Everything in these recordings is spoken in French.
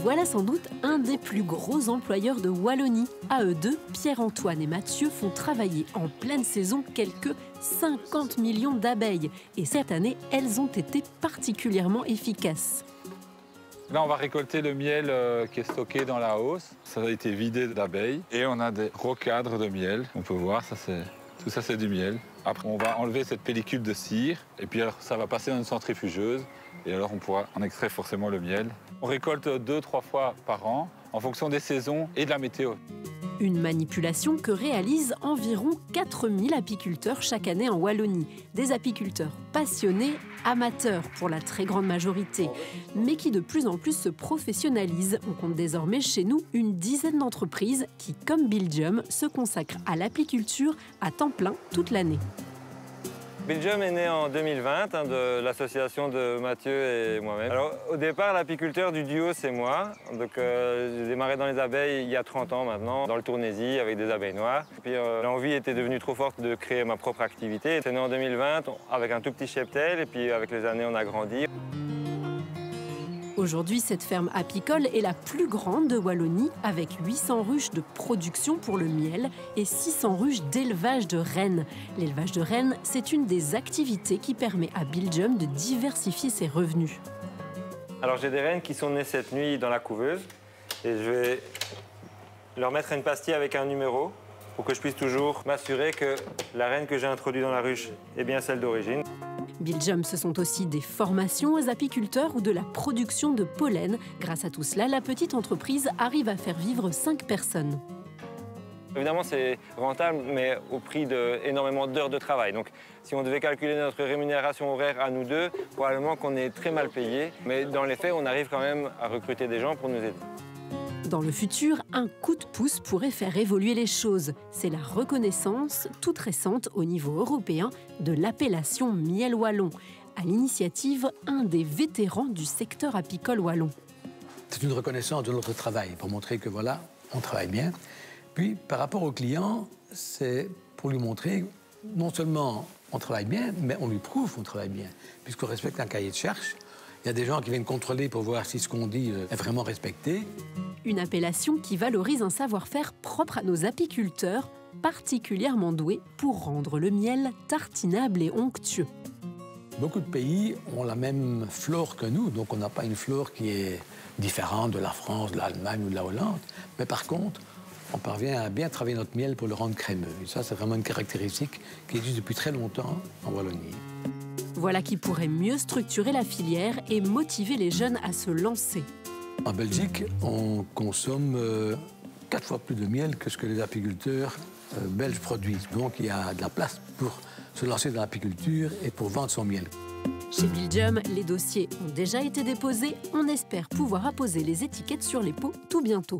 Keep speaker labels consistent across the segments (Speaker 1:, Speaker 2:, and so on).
Speaker 1: Voilà sans doute un des plus gros employeurs de Wallonie. À eux deux, Pierre-Antoine et Mathieu font travailler en pleine saison quelques 50 millions d'abeilles. Et cette année, elles ont été particulièrement efficaces.
Speaker 2: Là, on va récolter le miel qui est stocké dans la hausse. Ça a été vidé d'abeilles et on a des gros cadres de miel. On peut voir, tout ça, c'est du miel. Après, on va enlever cette pellicule de cire et puis alors, ça va passer dans une centrifugeuse et alors on pourra en extraire forcément le miel. On récolte 2-3 fois par an en fonction des saisons et de la météo.
Speaker 1: Une manipulation que réalisent environ 4000 apiculteurs chaque année en Wallonie. Des apiculteurs passionnés, amateurs pour la très grande majorité, mais qui de plus en plus se professionnalisent. On compte désormais chez nous une dizaine d'entreprises qui, comme Bilgium, se consacrent à l'apiculture à temps plein toute l'année.
Speaker 3: Bilgium est né en 2020 de l'association de Mathieu et moi-même. Alors, au départ, l'apiculteur du duo, c'est moi. Donc, j'ai démarré dans les abeilles il y a 30 ans maintenant, dans le Tournaisis, avec des abeilles noires. Puis, l'envie était devenue trop forte de créer ma propre activité. C'est né en 2020 avec un tout petit cheptel et puis avec les années, on a grandi.
Speaker 1: Aujourd'hui, cette ferme apicole est la plus grande de Wallonie, avec 800 ruches de production pour le miel et 600 ruches d'élevage de rennes. L'élevage de rennes, c'est une des activités qui permet à Bilgium de diversifier ses revenus.
Speaker 3: Alors, j'ai des rennes qui sont nées cette nuit dans la couveuse et je vais leur mettre une pastille avec un numéro pour que je puisse toujours m'assurer que la reine que j'ai introduite dans la ruche est bien celle d'origine.
Speaker 1: Bilgium, ce sont aussi des formations aux apiculteurs ou de la production de pollen. Grâce à tout cela, la petite entreprise arrive à faire vivre 5 personnes.
Speaker 3: Évidemment, c'est rentable, mais au prix d'énormément d'heures de travail. Donc, si on devait calculer notre rémunération horaire à nous deux, probablement qu'on est très mal payé. Mais dans les faits, on arrive quand même à recruter des gens pour nous aider.
Speaker 1: Dans le futur, un coup de pouce pourrait faire évoluer les choses. C'est la reconnaissance, toute récente au niveau européen, de l'appellation miel wallon, à l'initiative un des vétérans du secteur apicole wallon.
Speaker 4: C'est une reconnaissance de notre travail, pour montrer que voilà, on travaille bien. Puis, par rapport au client, c'est pour lui montrer, non seulement on travaille bien, mais on lui prouve qu'on travaille bien, puisqu'on respecte un cahier de charge. Il y a des gens qui viennent contrôler pour voir si ce qu'on dit est vraiment respecté.
Speaker 1: Une appellation qui valorise un savoir-faire propre à nos apiculteurs, particulièrement doués pour rendre le miel tartinable et onctueux.
Speaker 4: Beaucoup de pays ont la même flore que nous, donc on n'a pas une flore qui est différente de la France, de l'Allemagne ou de la Hollande. Mais par contre, on parvient à bien travailler notre miel pour le rendre crémeux. Et ça, c'est vraiment une caractéristique qui existe depuis très longtemps en Wallonie.
Speaker 1: Voilà qui pourrait mieux structurer la filière et motiver les jeunes à se lancer.
Speaker 4: En Belgique, on consomme 4 fois plus de miel que ce que les apiculteurs belges produisent. Donc, il y a de la place pour se lancer dans l'apiculture et pour vendre son miel.
Speaker 1: Chez Bilgium, les dossiers ont déjà été déposés. On espère pouvoir apposer les étiquettes sur les pots tout bientôt.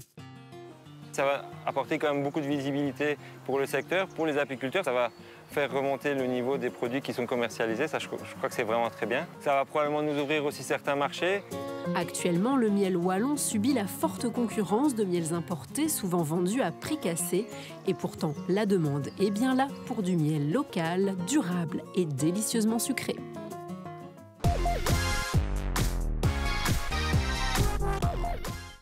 Speaker 3: Ça va apporter quand même beaucoup de visibilité pour le secteur, pour les apiculteurs. Ça va faire remonter le niveau des produits qui sont commercialisés. Ça, je crois que c'est vraiment très bien. Ça va probablement nous ouvrir aussi certains marchés.
Speaker 1: Actuellement, le miel wallon subit la forte concurrence de miels importés, souvent vendus à prix cassé. Et pourtant, la demande est bien là pour du miel local, durable et délicieusement sucré.